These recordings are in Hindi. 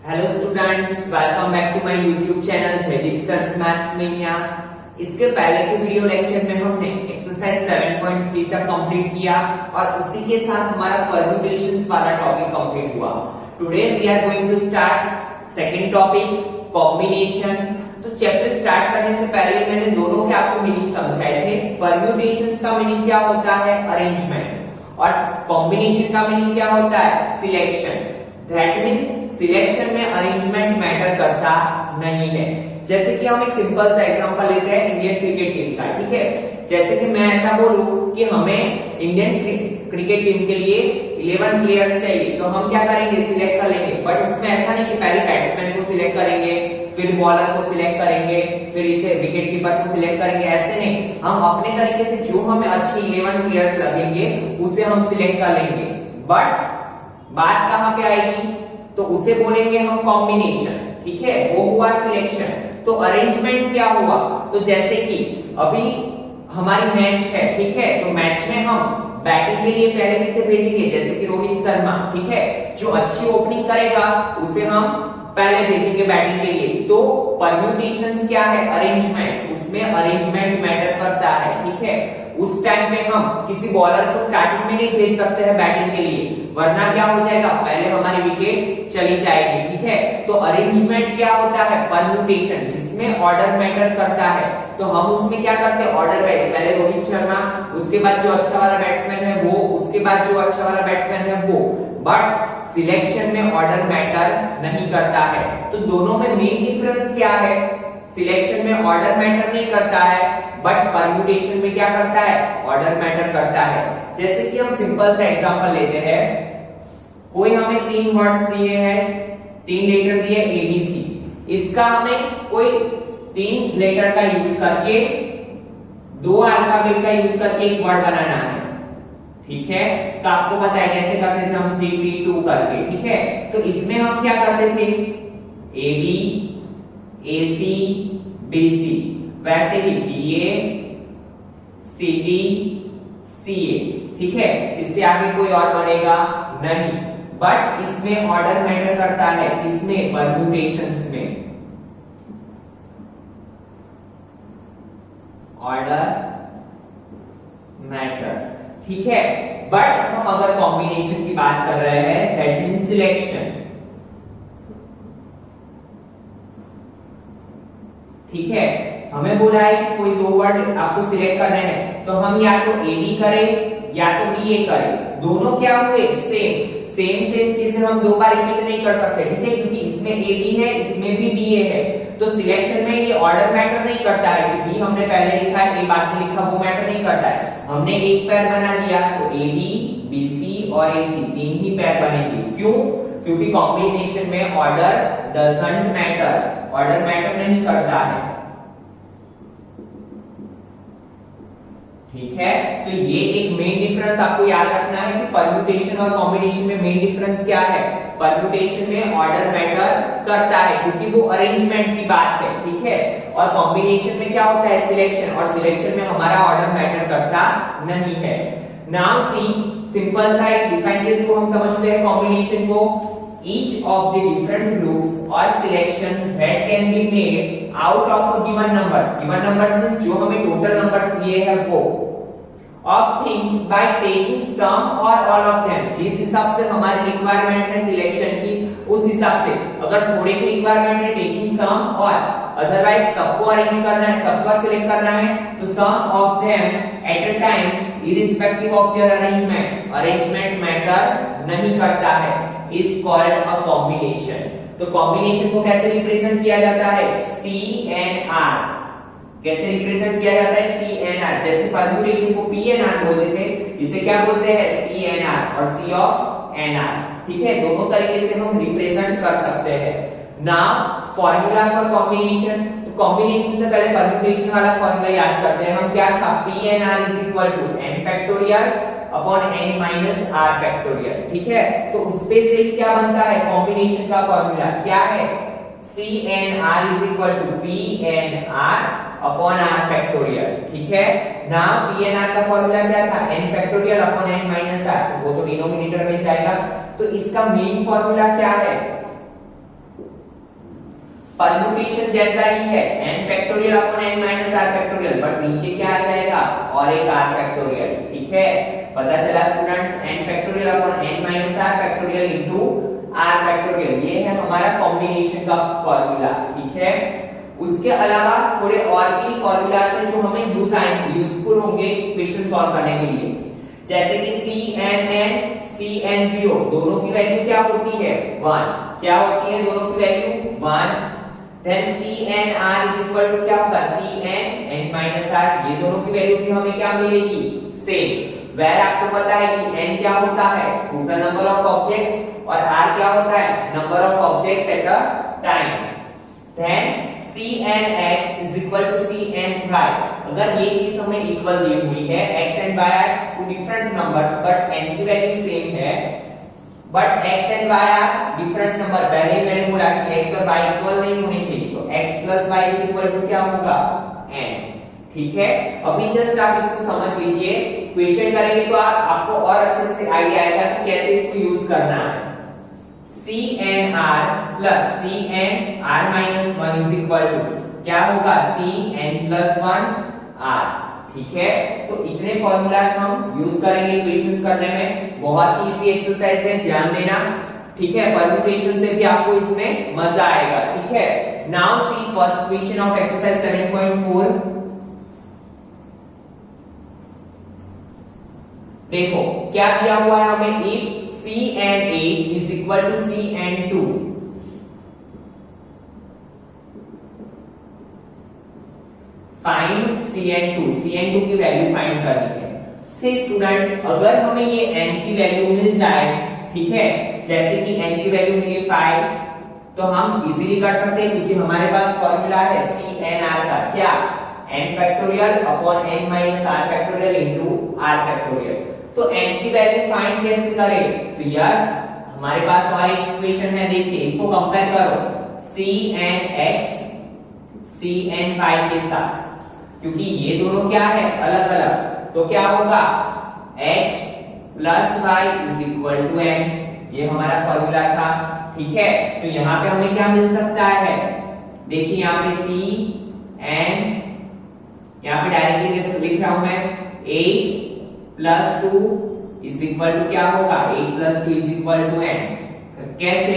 Hello students, welcome back to my YouTube channel Jaideep sir's maths mania. इसके पहले के वीडियो लेक्चर में हमने एक्सरसाइज 7.3 तक कंप्लीट किया और उसी के साथ हमारा परम्यूटेशंस वाला टॉपिक कंप्लीट हुआ। Today we are going to start second topic, combination. तो चैप्टर स्टार्ट करने से पहले मैंने दोनों के आपको मीनिंग समझाए थे। परम्यूटेशंस का मीनिंग क्या होता है? अरेंजमेंट। और कॉम्बिनेशन का मीनिंग क्या होता है? सिलेक्शन। दैट मींस सिलेक्शन में अरेंजमेंट मैटर करता नहीं है। जैसे कि हम एक सिंपल सा एग्जांपल लेते हैं इंडियन क्रिकेट टीम का, ठीक है। जैसे कि मैं ऐसा बोलूं कि हमें इंडियन क्रिकेट टीम के लिए 11 प्लेयर्स चाहिए, तो हम क्या करेंगे? सिलेक्ट कर लेंगे। बट उसमें ऐसा नहीं कि पहले बैट्समैन को सिलेक्ट करेंगे, फिर बॉलर को सिलेक्ट करेंगे, फिर इसे विकेट कीपर को सिलेक्ट करेंगे, ऐसे नहीं। हम अपने तरीके से जो हमें अच्छे 11 प्लेयर्स लगेंगे उसे हम सिलेक्ट कर लेंगे। बट बात कहां पे आएगी? तो उसे बोलेंगे हम कॉम्बिनेशन, ठीक है। वो हुआ सिलेक्शन। तो अरेंजमेंट क्या हुआ? तो जैसे कि अभी हमारी मैच है, ठीक है। तो मैच में हम बैटिंग के लिए पहले किसे भेजेंगे? जैसे कि रोहित शर्मा, ठीक है। जो अच्छी ओपनिंग करेगा उसे हम पहले भेजेंगे बैटिंग के लिए। तो परम्यूटेशंस क्या है? अरेंजमेंट। उसमें अरेंजमेंट मैटर करता है, ठीक है। उस टाइम पे हम किसी बॉलर को स्टार्टिंग में नहीं भेज सकते हैं बैटिंग के लिए, वरना क्या हो जाएगा? पहले हमारी विकेट चली जाएगी, ठीक है। तो अरेंजमेंट क्या होता है? परम्यूटेशन, जिसमें ऑर्डर मैटर करता है। तो हम उसमें क्या करते हैं? ऑर्डर वाइज, पहले रोहित शर्मा, उसके बाद जो अच्छा वाला बैट्समैन है वो, उसके बाद जो अच्छा वाला बैट्समैन है वो। बट सिलेक्शन में ऑर्डर मैटर नहीं करता है। तो दोनों में मेन डिफरेंस क्या है? सिलेक्शन में ऑर्डर मैटर नहीं करता है, बट परम्यूटेशन में क्या करता है? ऑर्डर मैटर करता है। जैसे कि हम सिंपल सा एग्जांपल लेते हैं। कोई हमें 3 वर्ड्स दिए हैं, 3 लेटर दिए ABC। इसका हमें कोई 3 लेटर का यूज करके, 2 अल्फाबेट का यूज करके एक वर्ड बनाना है, ठीक है। तो आपको पता है कैसे करते थे हम? 3P2 करके, ठीक है। तो इसमें हम क्या करते थे? AB AC BC, वैसे ही BA CB CA, ठीक है। इससे आगे कोई और बनेगा नहीं। बट इसमें ऑर्डर मैटर करता है, इसमें परम्यूटेशंस में ऑर्डर मैटर्स, ठीक है। बट हम अगर कॉम्बिनेशन की बात कर रहे हैं, दैट मींस सिलेक्शन, ठीक है। हमें बोला है कि कोई 2 वर्ड आपको सिलेक्ट करने हैं, तो हम या तो AB करें या तो BA करें। दोनों क्या हुए? सेम चीजें हम 2 बार रिपीट नहीं कर सकते, ठीक है। क्योंकि इसमें AB है, इसमें भी BA है। तो सिलेक्शन में ये ऑर्डर मैटर नहीं करता है कि B हमने पहले लिखा है, A बाद में लिखा, वो मैटर नहीं करता है। हमने एक पैर बना दिया तो AB BC और AC 3 ही पैर बनेंगे। क्यों? क्योंकि कॉम्बिनेशन में order doesn't matter, order matter नहीं करता है, ठीक है। तो ये एक मेन डिफरेंस आपको याद रखना है कि परम्यूटेशन और कॉम्बिनेशन में मेन डिफरेंस क्या है? परम्यूटेशन में ऑर्डर मैटर करता है क्योंकि वो अरेंजमेंट की बात है, ठीक है। और कॉम्बिनेशन में क्या होता है? सिलेक्शन, और सिलेक्शन में हमारा ऑर्डर मैटर करता नहीं है। नाउ सी, सिंपल सा एक डिफाइन के थ्रू हम समझते हैं कॉम्बिनेशन को। Each of the different groups or selection that can be made out of a given numbers. Given numbers means जो हमें total numbers दिए हैं वो, of things by taking some or all of them. जिस हिसाब से हमारी रिक्वायरमेंट है सिलेक्शन की, उस हिसाब से। अगर थोड़े की रिक्वायरमेंट है taking some और अदरवाइज सबको अरेंज करना है, सबका सिलेक्ट करना है, तो some of them at a time irrespective of their arrangement, arrangement matter नहीं करता है, is called a combination. तो कॉम्बिनेशन को कैसे रिप्रेजेंट किया जाता है? CNR। कैसे रिप्रेजेंट किया जाता है? CNR। जैसे परम्यूटेशन को PNR बोलते थे, इसे क्या बोलते हैं? CNR और C of NR, ठीक है। दोनों तरीके से हम रिप्रेजेंट कर सकते हैं। Now formula for combination. तो कॉम्बिनेशन से पहले परम्यूटेशन वाला फॉर्मूला याद करते हैं हम। क्या था? PNR is equal to n factorial upon n minus r factorial, ठीक है। तो उस पे से क्या बनता है? कॉम्बिनेशन का फॉर्मूला क्या है? CNR is equal to PNR upon r factorial, ठीक है। नाउ PNR का फॉर्मूला क्या था? n factorial upon n minus r, तो वो तो डिनोमिनेटर में जाएगा। तो इसका मेन फॉर्मूला क्या है? परम्यूटेशन जैसा ही है, n factorial upon n minus r factorial, but नीचे क्या आ जाएगा और एक r फैक्टोरियल। ठीक है, पता चला students, n factorial upon n minus r factorial into r factorial, ये है हमारा कॉम्बिनेशन का फॉर्मूला। ठीक है, उसके अलावा थोड़े और भी फॉर्मूलास हैं जो हमें यूजफुल होंगे इक्वेशन सॉल्व करने के लिए, जैसे कि CNN CN0 दोनों की वैल्यू क्या होती है 1, क्या होती है दोनों की value 1। Then CNR is equal to क्या होगा CN n माइनस r, ये दोनों की वैल्यू भी हमें क्या मिलेगी सेम। वेयर आपको पता है कि n क्या होता है टोटल नंबर ऑफ ऑब्जेक्ट्स और r क्या होता है number of objects at a time. Then CNX is equal to CNY, अगर ये चीज हमें इक्वल दी हुई है x and y are two different numbers but n की वैल्यू सेम है, but x and y are different number, पहले ही मैंने बोला कि x और y इक्वल नहीं होने चाहिए, तो x plus y is equal to क्या होगा n। ठीक है, अभी जस्ट आप इसको समझ लीजिए, क्वेश्चन करेंगे तो आपको और अच्छे से आइडिया आएगा कि कैसे इसको यूज करना है। CNR plus CNR minus 1 is equal to क्या होगा CN प्लस 1 R। ठीक है, तो इतने फॉर्मूलास हम यूज करेंगे क्वेश्चंस करने में, बहुत ही इजी एक्सरसाइज है, ध्यान देना। ठीक है, परम्यूटेशन से भी आपको इसमें मजा आएगा। ठीक है, now see first question of exercise 7.4। देखो क्या दिया हुआ है हमें, if CN8 is equal to CN2, find CN2 की वैल्यू फाइंड करनी है। से स्टूडेंट अगर हमें ये n की वैल्यू मिल जाए, ठीक है, जैसे कि n की वैल्यू मिली 5, तो हम इजीली कर सकते हैं क्योंकि हमारे पास फॉर्मूला है CNR का, क्या n factorial upon n minus r factorial into r factorial. तो n की वैल्यू फाइंड कैसे करें, तो यस हमारे पास और एक इक्वेशन है, देखिए इसको कंपेयर करो CNX CNY के साथ, क्योंकि ये दोनों क्या है अलग अलग, तो क्या होगा x plus y is equal to n, ये हमारा फॉर्मूला था। ठीक है, तो यहाँ पे हमें क्या मिल सकता है, देखिए यहाँ पे CN, यहाँ पे डायरेक्टली लिख रहा हूं मैं 8 प्लस 2 इज इक्वल टू क्या होगा 8 plus 2 is equal to n। कैसे,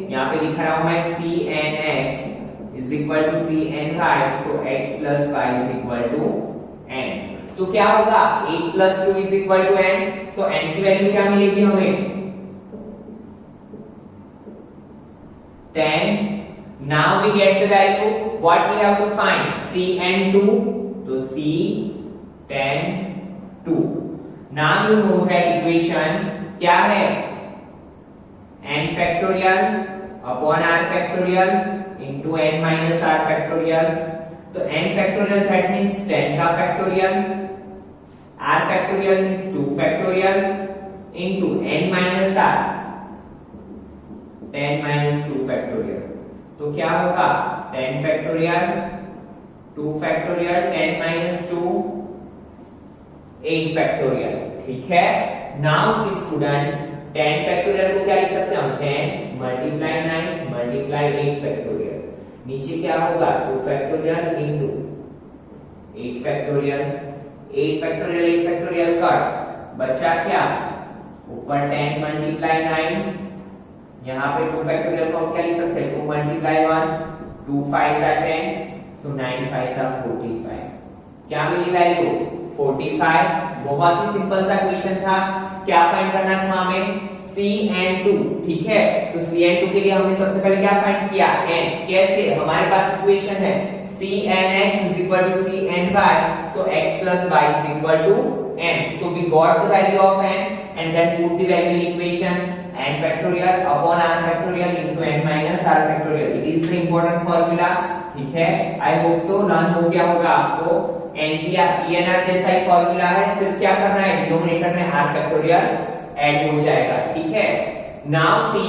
यहाँ पे लिख रहा हूं मैं CNX is equal to CNY, so x plus y is equal to n। तो क्या होगा 8 plus 2 is equal to n, so n की वैल्यू क्या मिलेगी हमें 10। Now we get the value, what we have to find CN2, तो C10 2। Now you know that equation क्या है n factorial upon r factorial into n minus r factorial. तो n फैक्टोरियल दैट मींस 10 का factorial, r factorial means 2 factorial into n minus r 10 minus 2 factorial. तो क्या होगा 10 फैक्टोरियल 2 फैक्टोरियल 10 माइनस 2 8 फैक्टोरियल। ठीक है, नाउ सी स्टूडेंट 10 फैक्टोरियल को क्या लिख सकते हैं हम 10 मल्टीप्लाई 9 मल्टीप्लाई 8 फैक्टोरियल, नीचे क्या होगा 2 factorial into 8 factorial, 8 factorial 8 factorial cut, बचा क्या ऊपर 10 मल्टीप्लाई 9, यहाँ पे 2 फैक्टोरियल को हम क्या लिख सकते हैं 2 मल्टीप्लाई 1, 2 5 are 10, so 9 5 are 45। क्या मिली वैल्यू 45। बहुत ही सिंपल सा क्वेश्चन था, क्या फाइंड करना था हमें CN2। ठीक है, तो CN2 के लिए हमने सबसे पहले क्या फाइंड किया n, कैसे, हमारे पास इक्वेशन है CNX is equal to CNY, so x plus y is equal to n, so we got the value of n and then put the value in equation n factorial upon r factorial into n minus r factorial, it is the important formula। ठीक है, आई होप सो लर्न हो गया होगा आपको, PNR जैसा ही फॉर्मूला है, सिर्फ क्या करना है डिनोमिनेटर में r फैक्टोरियल ऐड हो जाएगा। ठीक है, नाउ सी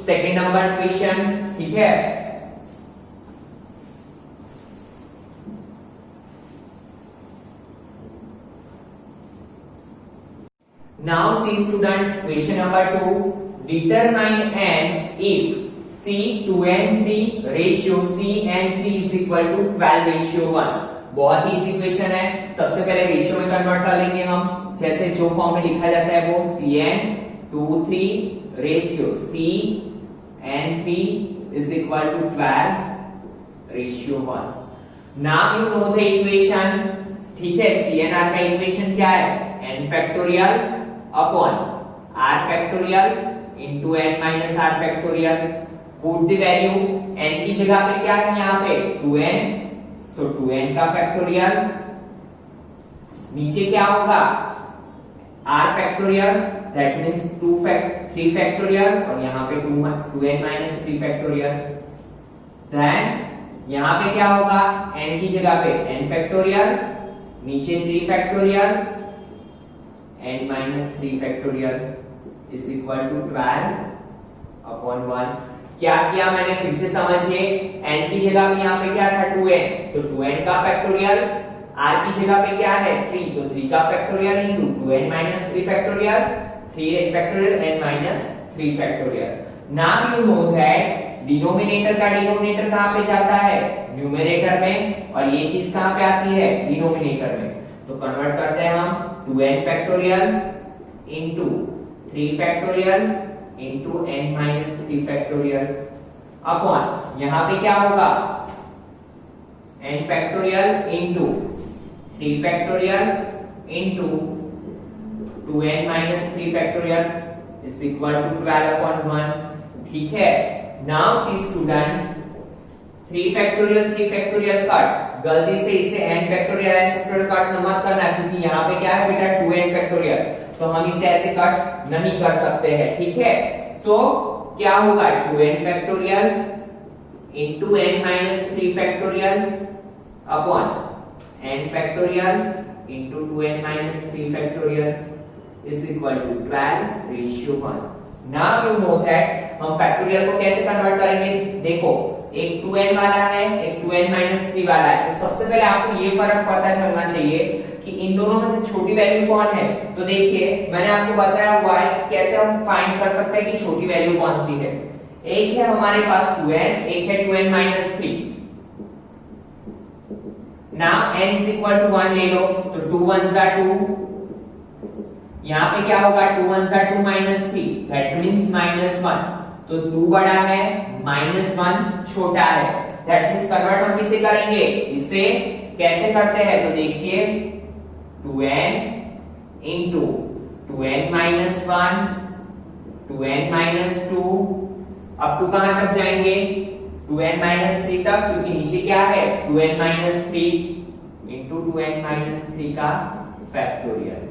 सेकंड नंबर क्वेश्चन। ठीक है, now see student question number 2, determine n if C2n3 ratio CN3 is equal to 12:1। बहुत ही इजी इक्वेशन है। सबसे पहले रेशियो में कन्वर्ट कर लेंगे हम, जैसे जो फॉर्म में लिखा जाता है वो CN23 ratio CN3 is equal to 12:1। Now you know the equation, ठीक है। CNR का इक्वेशन क्या है? n factorial upon r factorial into n minus r factorial. Put the value, n की जगह पे क्या है यहाँ पे 2n, सो 2n का फैक्टोरियल, नीचे क्या होगा r factorial, that means 3 factorial, और यहाँ पे 2n माइनस 3 फैक्टोरियल। देन यहाँ पे क्या होगा, n की जगह पे n फैक्टोरियल, नीचे 3 factorial, n minus 3 factorial is equal to 12/1। क्या किया मैंने, फिर से समझिए। n की जगह पे यहाँ पे क्या था 2n, तो 2n का फैक्टोरियल, r की जगह पे क्या है 3, तो 3 का factorial into 2n minus 3 factorial, 3 factorial n minus 3 factorial. Now you know that denominator का डिनोमिनेटर कहां पे जाता है, न्यूमरेटर में, और ये चीज कहां पे आती है, डिनोमिनेटर में। तो कन्वर्ट करते हैं हम 2n factorial into 3 factorial into n minus 3 factorial upon यहां पे क्या होगा n factorial into 3 factorial into 2n minus 3 factorial is equal to 12/1। ठीक है। Now see student, 3 factorial cut, गलती से इसे n फैक्टोरियल कट मत करना, क्योंकि यहाँ पे क्या है बेटा 2n फैक्टोरियल, तो हम इसे ऐसे कट नहीं कर सकते हैं। ठीक है। सो क्या होगा 2n factorial into n minus 3 factorial upon n factorial into 2n minus 3 factorial is equal to 12:1। Now you know that हम फैक्टोरियल को कैसे कन्वर्ट करेंगे। देखो, एक 2n वाला है, एक 2n माइनस 3 वाला है, तो सबसे पहले आपको ये फर्क पता चलना चाहिए कि इन दोनों में से छोटी वैल्यू कौन है। तो देखिए, मैंने आपको बताया हुआ है कैसे हम फाइंड कर सकते हैं कि छोटी वैल्यू कौन सी है। एक है हमारे पास 2n, एक है 2n minus 3। Now n is equal to 1 ले लो, तो 2 1s are 2, यहाँ पे क्या होगा 2 1s are 2 minus 3, that means -1। तो 2 बड़ा है, -1 छोटा है, दैट मींस कन्वर्ट हम किसे करेंगे, इसे कैसे करते हैं। तो देखिए 2n into 2n minus 1, 2n minus 2, अब 2 कहां तक जाएंगे 2n माइनस 3 तक, क्योंकि नीचे क्या है 2n minus 3 into 2n minus 3 का फैक्टोरियल।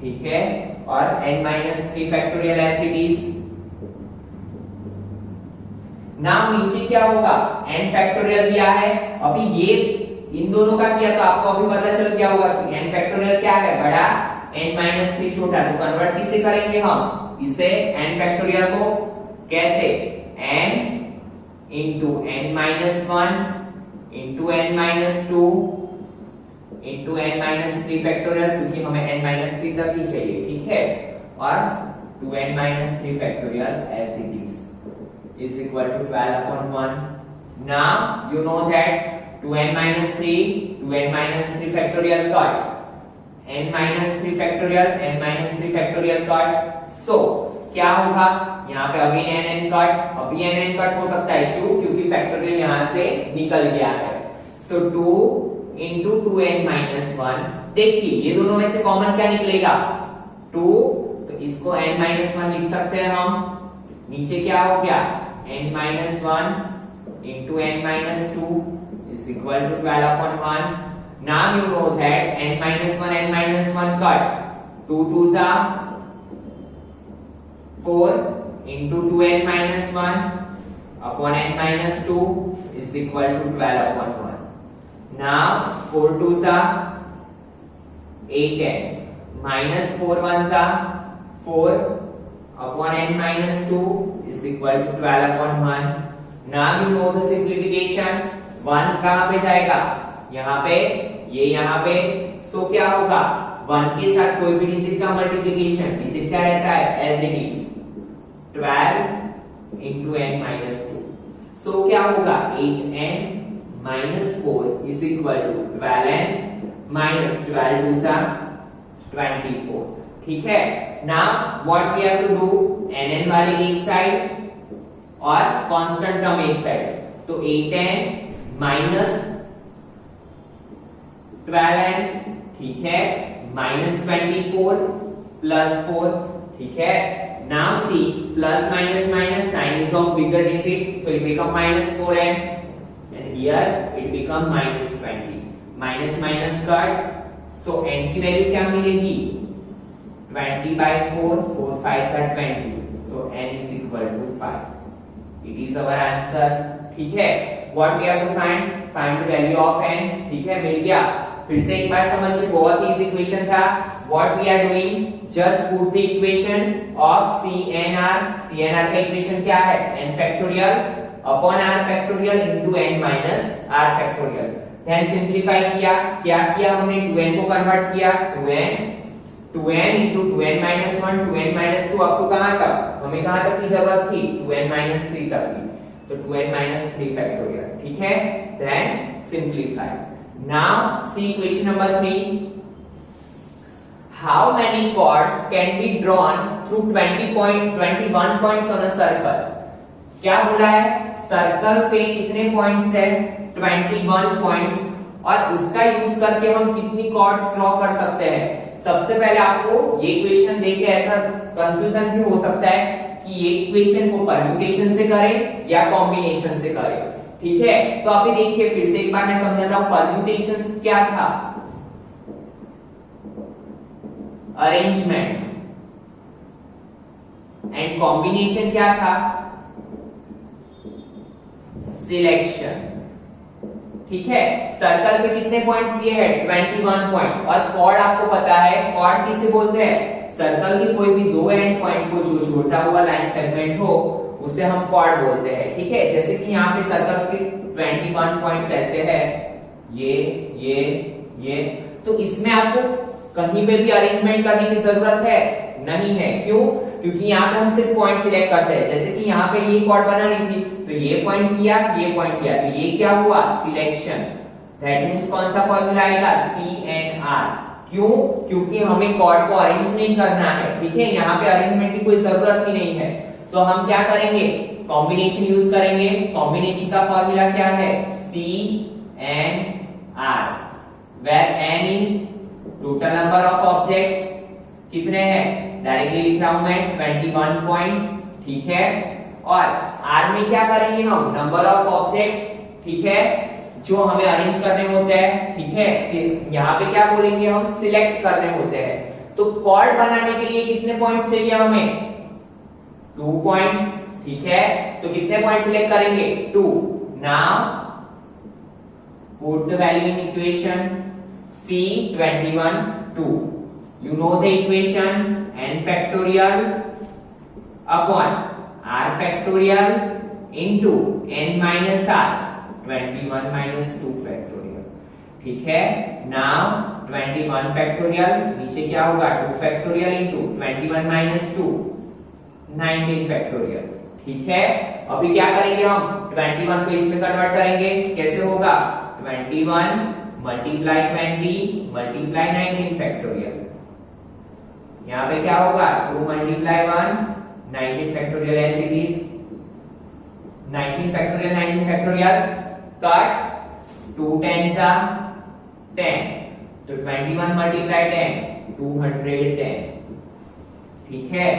ठीक है। और n minus 3 factorial as it is. Now नीचे क्या होगा, n फैक्टोरियल दिया है, अभी ये इन दोनों का किया तो आपको अभी पता चल क्या होगा कि n फैक्टोरियल क्या है बड़ा, n माइनस 3 छोटा, तो कन्वर्ट किससे करेंगे हम, इसे n फैक्टोरियल को कैसे, n into n minus 1 into n minus 2 into n minus 3 factorial, क्योंकि हमें n माइनस 3 तक ही चाहिए। ठीक है। और 2n minus 3 factorial as it is equal to 12/1। Now you know that 2n minus 3 factorial cut, n minus 3 factorial, n minus 3 factorial cut। so क्या होगा, यहाँ पे अभी n कट हो सकता है, क्यों, क्योंकि फैक्टोरियल यहाँ से निकल गया है। so 2 into 2n minus 1, देखिए ये दोनों में से कॉमन क्या निकलेगा 2, तो इसको n minus 1 लिख सकते हैं हम। नीचे क्या हो गया n minus 1 into n minus 2 is equal to 12/1। now you know that n minus 1 cut, 2 2s are 4 into 2n minus 1 upon n minus 2 is equal to 12/1। now 4 2s are 8n, minus 4 1s are 4 upon n minus 2 is equal to 12/1। now you know the simplification, 1 कहां पे जाएगा, यहाँ पे, ये यहाँ पे, सो क्या होगा 1 के साथ कोई भी डिजिट का मल्टीप्लिकेशन, डिजिट क्या रहता है as it is 12 into n minus 2। So क्या होगा 8n minus 4 is equal to 12n minus 12 2 सा 24. ठीक है, now what we have to do, nn वाले एक साइड और कांस्टेंट टर्म एक साइड, तो 8n minus 12n, ठीक है, minus 24 plus 4, ठीक है. Now see, plus minus minus sign is of bigger digit, so it become minus 4n. Here it become minus 20. Minus minus cut, so n की वैल्यू क्या मिलेगी 20 by 4, 4 5 are 20, so n is equal to 5. It is our answer. ठीक है, what we have to find the value of n. ठीक है, मिल गया. फिर से एक बार समझिए, बहुत ही इजी इक्वेशन था. What we are doing, just put the equation of CNR. CNR का इक्वेशन क्या है, n factorial upon r factorial into n minus r factorial. then simplify किया, क्या किया हमने, 2n को कन्वर्ट किया, 2n into 2n minus 1, 2n minus 2 up to कहां तक, हमें कहां तक की जरूरत थी, 2n minus 3 तक की, तो 2n minus 3 factorial. ठीक है, then simplify. now see question number 3. how many chords can be drawn through 21 points on a circle. क्या बोला है, सर्कल पे कितने पॉइंट्स है, 21 पॉइंट्स, और उसका यूज करके हम कितनी कॉर्ड्स ड्रॉ कर सकते हैं. सबसे पहले आपको ये क्वेश्चन देख के ऐसा कंफ्यूजन भी हो सकता है कि ये इक्वेशन को परम्यूटेशन से करें या कॉम्बिनेशन से करें. ठीक है, तो अभी देखिए फिर से एक बार मैं समझाता हूं. परम्यूटेशन क्या था, अरेंजमेंट, एंड कॉम्बिनेशन क्या था, सिलेक्शन. ठीक है, सर्कल पे कितने पॉइंट्स दिए हैं, 21 पॉइंट, और कॉर्ड आपको पता है, कॉर्ड किसे बोलते हैं, सर्कल के कोई भी दो एंड पॉइंट को जो छोटा हुआ लाइन सेगमेंट हो उसे हम कॉर्ड बोलते हैं. ठीक है, जैसे कि यहाँ पे सर्कल के 21 पॉइंट्स ऐसे है, ये, तो इसमें आपको कहीं पे भी अरेंजमेंट करने की जरूरत है नहीं है. क्यों, क्योंकि यहाँ पे हम सिर्फ पॉइंट सिलेक्ट करते हैं. जैसे कि यहाँ पे ये कॉर्ड बनानी थी, तो ये पॉइंट किया, ये पॉइंट किया, तो ये क्या हुआ, सिलेक्शन. दैट मींस कौन सा फॉर्मूला आएगा, CNR. क्यों, क्योंकि हमें कॉर्ड को अरेंज नहीं करना है. ठीक है, यहाँ पे अरेंजमेंट की कोई जरूरत ही नहीं है, तो हम क्या करेंगे, कॉम्बिनेशन यूज करेंगे. कॉम्बिनेशन का फॉर्मूला क्या है, CNR, where n is total number of objects. कितने हैं, डायरेक्टली लिख रहा हूं मैं, 21 पॉइंट्स. ठीक है, और R में क्या करेंगे हम, नंबर ऑफ ऑब्जेक्ट्स. ठीक है, जो हमें अरेंज करने होते हैं. ठीक है, यहाँ पे क्या बोलेंगे हम, सिलेक्ट करने होते हैं. तो कॉर्ड बनाने के लिए कितने पॉइंट्स चाहिए हमें, 2 पॉइंट्स. ठीक है, तो कितने पॉइंट सिलेक्ट करेंगे, 2. Now put the value in equation. C21 2. You know the equation, n factorial upon r factorial into n minus r, 21 minus 2 factorial. ठीक है, now 21 factorial, नीचे क्या होगा, 2 factorial into 21 minus 2, 19 factorial. ठीक है, अभी क्या करेंगे हम, 21 को इसमें कन्वर्ट करेंगे. कैसे होगा, 21 मल्टीप्लाई 20 मल्टीप्लाई 19 फैक्टोरियल. यहाँ पे क्या होगा, 2 multiply 1 19 factorial as it is. 19 factorial cut, 2 10s are 10, तो 21 मल्टीप्लाई 10 210. ठीक है,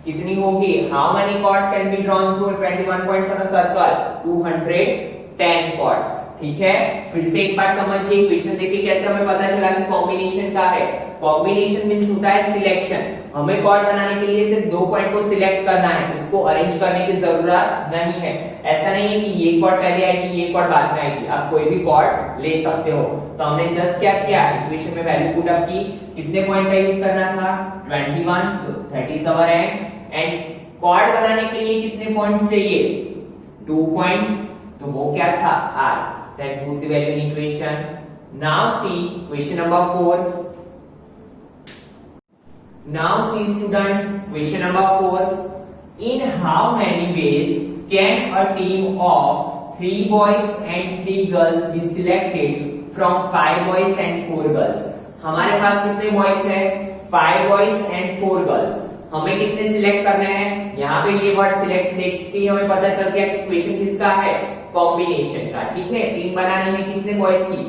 कितनी होगी, how many chords can be drawn through 21 points on a circle, 210 chords. ठीक है, फिर से एक बार समझिए, क्वेश्चन देखिए कैसे हमें पता चला कि कॉम्बिनेशन का है. कॉम्बिनेशन मींस होता है सिलेक्शन. हमें कॉर्ड बनाने के लिए सिर्फ 2 पॉइंट को सिलेक्ट करना है, इसको अरेंज करने की जरूरत नहीं है. ऐसा नहीं है कि ये कॉर्ड पहले आएगी, ये कॉर्ड बाद में आएगी. आप कोई भी कॉर्ड ले सकते हो. तो हमने जस्ट क्या किया, इक्वेशन में वैल्यू पुट अप की. कितने पॉइंट का यूज करना था, 21, तो 30 आवर एंड कॉर्ड बनाने के लिए कितने पॉइंट्स चाहिए, 2 पॉइंट्स, तो वो क्या था, r. Then put the value in equation. Now see question number 4. Now see student, question number 4. In how many ways can a team of 3 boys and 3 girls be selected from 5 boys and 4 girls. हमारे पास कितने बॉयज है? 5 बॉयज एंड 4 गर्ल्स। हमें कितने सिलेक्ट करने हैं? यहाँ पे ये वर्ड सिलेक्ट देख के हमें पता चल गया कि क्वेश्चन किसका है? कॉम्बिनेशन का। ठीक है, टीम बनानी है कितने बॉयज की?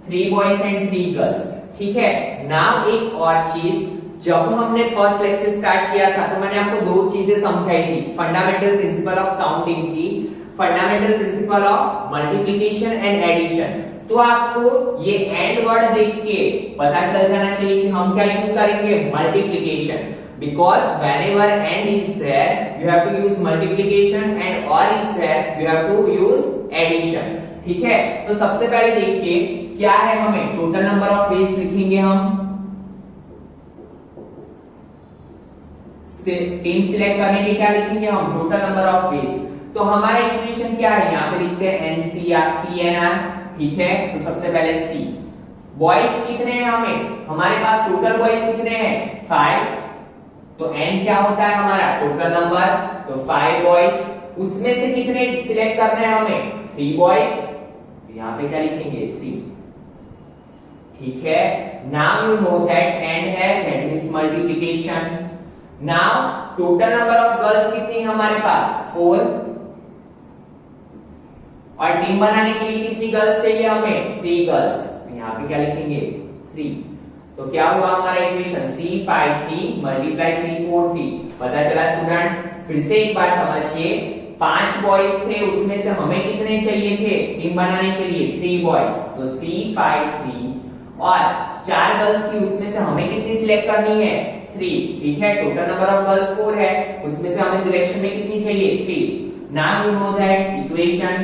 3 बॉयज एंड 3 गर्ल्स। ठीक है, नाउ एक और चीज, जब हमने फर्स्ट लेक्चर स्टार्ट किया था तो मैंने आपको दो चीजें समझाई थी, फंडामेंटल प्रिंसिपल ऑफ काउंटिंग की, fundamental principle of multiplication and addition. तो आपको ये एंड वर्ड देख के पता चल जाना चाहिए कि हम क्या यूज करेंगे? Multiplication, because whenever and is there you have to use multiplication and or is there you have to use addition। ठीक है, तो सबसे पहले देखिए क्या है, हमें टोटल नंबर ऑफ वेज लिखेंगे हम। टीम सिलेक्ट करने के क्या लिखेंगे हम? Total number of ways. तो हमारा इक्वेशन क्या है? यहाँ पे लिखते हैं NCR। ठीक है, तो सबसे पहले सी, बॉयज कितने हैं हमें? हमारे पास टोटल बॉयज कितने हैं? 5। तो n क्या होता है हमारा? Total number. तो 5 बॉयज, उसमें से कितने सिलेक्ट करने हैं हमें? 3 बॉयज। तो यहाँ पे क्या लिखेंगे? 3। ठीक है, now you know that n है, that means multiplication. Now total number of girls कितनी है हमारे पास? 4। और टीम बनाने के लिए कितनी गर्ल्स चाहिए हमें? 3 गर्ल्स। यहाँ पे क्या लिखेंगे? 3। तो क्या हुआ हमारा इक्वेशन? C5 मल्टीप्लाई C4 पता चला स्टूडेंट? फिर से एक बार समझिए, 5 बॉयज थे, उसमें से हमें कितने चाहिए थे टीम बनाने के लिए? 3 बॉयज। तो C5 और 4 गर्ल्स थी, उसमें से हमें कितनी सिलेक्ट करनी है? 3। ठीक है, टोटल नंबर ऑफ गर्ल्स 4 है, उसमें से हमें सिलेक्शन में कितनी चाहिए? 3। Now you know that equation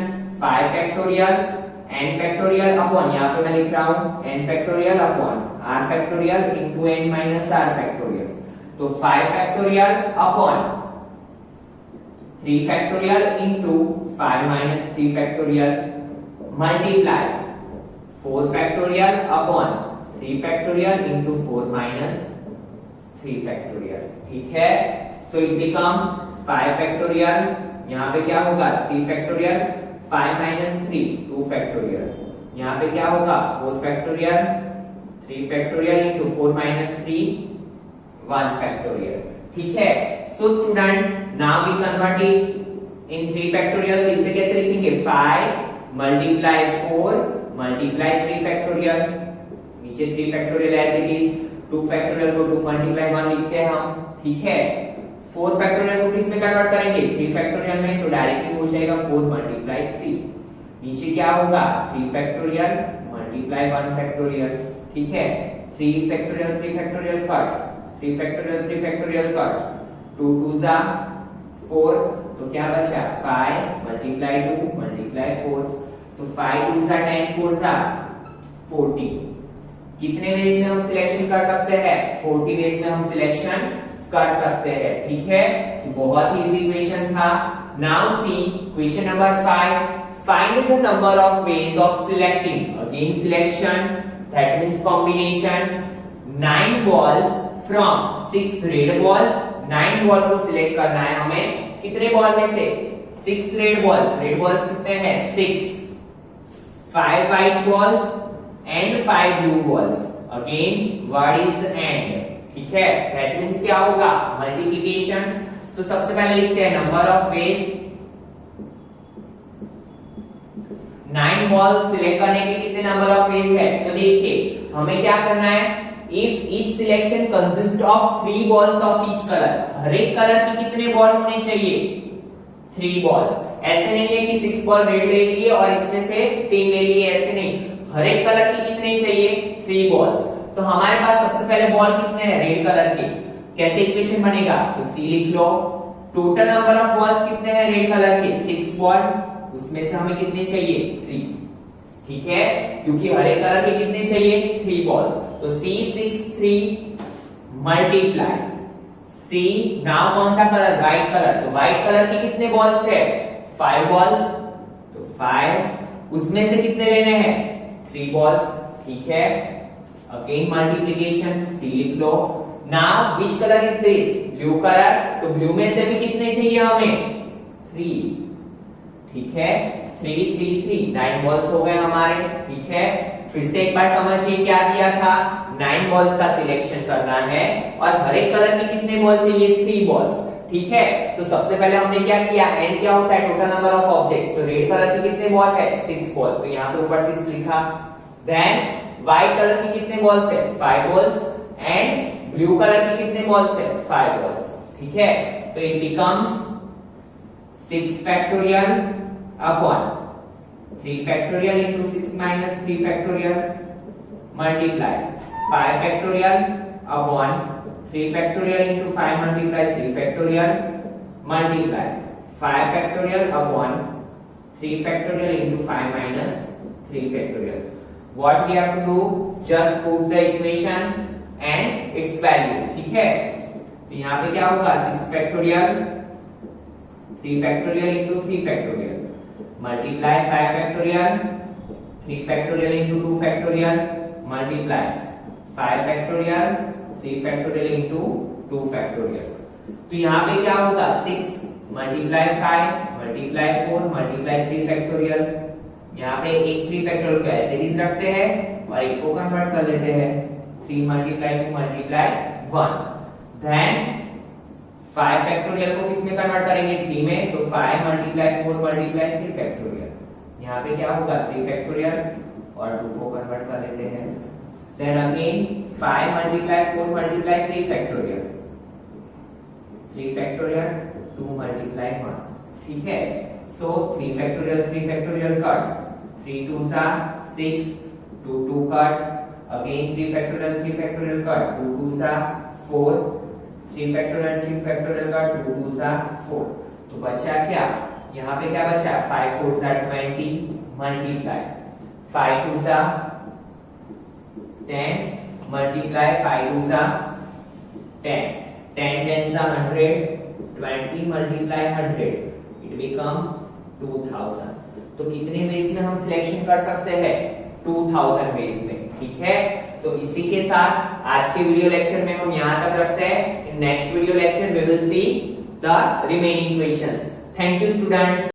5 factorial n factorial upon, यहाँ पे मैं लिख रहा हूं n factorial upon r factorial into n minus r factorial. तो 5 factorial upon 3 factorial into 5 minus 3 factorial multiply 4 factorial upon 3 factorial into 4 minus 3 factorial. ठीक है, सो इट बिकम 5 फैक्टोरियल, यहाँ पे क्या होगा? 3 फैक्टोरियल, 5 माइनस 3 2 फैक्टोरियल, यहाँ पे क्या होगा? 4 factorial, 3 factorial into 4 minus 3 1 factorial. ठीक है, so student now we convert it in 3 factorial. तो इसे कैसे लिखेंगे? 5 मल्टीप्लाई 4 मल्टीप्लाई 3 फैक्टोरियल, नीचे 3 factorial as it is, 2 factorial को 2 मल्टीप्लाई 1 लिखते हैं हम। ठीक है, 4 फैक्टोरियल को किस में कन्वर्ट करेंगे? 3 फैक्टोरियल में, तो डायरेक्टली हो जाएगा 4 मल्टीप्लाई 3। नीचे क्या होगा? 3 फैक्टोरियल मल्टीप्लाई 1 फैक्टोरियल। ठीक है, 3 factorial 3 factorial cut, 3 factorial 3 factorial cut, 2 2 जा 4, तो क्या बचा? 5 मल्टीप्लाई 2 मल्टीप्लाई 4, तो 5 2 जा 10 4 जा 40। कितने वेज में हम सिलेक्शन कर सकते हैं? 40 वेज में हम सिलेक्शन कर सकते हैं। ठीक है, तो बहुत ही इजी क्वेश्चन था। Now see question number 5, find the number of ways of selecting, again selection that means combination 9 balls from 6 red balls. 9 ball को सिलेक्ट करना है हमें, कितने बॉल में से? 6 रेड बॉल्स। रेड बॉल्स कितने हैं? 6। 5 white balls and 5 blue balls. Again word is and. ठीक है, दैट मींस क्या होगा? मल्टीप्लिकेशन। तो सबसे पहले लिखते हैं number of ways. 9 ball select करने के कितने नंबर ऑफ वेज है? तो देखिए हमें क्या करना है, if each selection consist of 3 balls of each colour, हर एक कलर की कितने बॉल होने चाहिए? 3 बॉल्स। ऐसे नहीं है कि 6 बॉल रेड ले लिए और इसमें से 3 ले लिए, ऐसे नहीं, हर एक कलर की कितने चाहिए? 3 बॉल्स। तो हमारे पास सबसे पहले बॉल कितने हैं? रेड कलर के। कैसे इक्वेशन बनेगा? तो सी लिख लो। टोटल नंबर ऑफ बॉल्स कितने हैं रेड कलर के? 6 बॉल, उसमें से हमें कितने चाहिए? 3। ठीक है, क्योंकि हर एक कलर के कितने चाहिए? 3 बॉल्स। तो C6 3 मल्टीप्लाई C, नाउ कौन सा कलर? White colour. तो व्हाइट कलर की कितने बॉल्स है? 5 बॉल्स। तो 5, उसमें से कितने लेने हैं? 3 बॉल्स। ठीक है, अगेन मल्टीप्लिकेशन C लिख लो। Now which colour is this? Blue colour. तो ब्लू में से भी कितने चाहिए हमें? 3। ठीक है, 3 3 3 9 बॉल्स हो गए हमारे, ठीक है। फिर से एक बार समझिए क्या दिया था, 9 बॉल्स का सिलेक्शन करना है और हर एक कलर की कितने बॉल चाहिए, 3 बॉल्स, ठीक है। तो सबसे पहले हमने क्या किया, n क्या होता है, टोटल नंबर ऑफ ऑब्जेक्ट्स, तो रेड कलर की कितने बॉल है, 6 बॉल, तो यहाँ पे ऊपर 6 लिखा। देन व्हाइट कलर की कितने बॉल्स है, 5 बॉल्स, एंड ब्लू कलर की कितने बॉल्स है, 5 बॉल्स, ठीक है। तो it becomes 6 factorial upon 3 factorial into 6 minus 3 factorial multiply 5 factorial upon 3 factorial into 5 multiply 3 factorial multiply 5 factorial upon 3 factorial into 5 minus 3 factorial. What we have to do? Just put the equation and its value, ठीक है। तो यहाँ पे क्या होगा, 6 factorial 3 factorial into 3 factorial multiply 5 factorial 3 factorial into 2 factorial multiply 5 factorial 3 factorial into 2 factorial। तो यहाँ पे क्या होगा, 6 multiply 5 multiply 4 multiply 3 factorial, यहाँ पे एक 3 factorial को ऐसे ही रखते हैं और एक को कन्वर्ट कर लेते हैं, 3 multiply 2 multiply 1। then 5 फैक्टोरियल को किस में कन्वर्ट करेंगे, 3 में, तो 5 multiply 4 multiply 3 फैक्टोरियल, यहाँ पे क्या होगा, 3 फैक्टोरियल और 2 को कन्वर्ट कर लेते हैं। then again 5 multiply 4 multiply 3 factorial, 3 factorial 2 multiply 1, ठीक है। so 3 फैक्टोरियल कट, 3 2 सा 6, 2 2 कट, again 3 फैक्टोरियल कट, 2 2 सा 4, 3 फैक्टोरियल का 2 2 सा 4, तो बचा क्या, यहाँ पे क्या बचा, 5 4 सा 20 मल्टीप्लाई 5 2 सा 10 मल्टीप्लाई 5 2 सा 10, 10 10 सा 100, 20 मल्टीप्लाई 100, इट बिकम 2000। तो कितने वेज में हम सिलेक्शन कर सकते हैं, 2000 वेज में, ठीक है। तो इसी के साथ आज के वीडियो लेक्चर में हम यहाँ तक रखते हैं। In next video lecture we will see the remaining questions. Thank you students.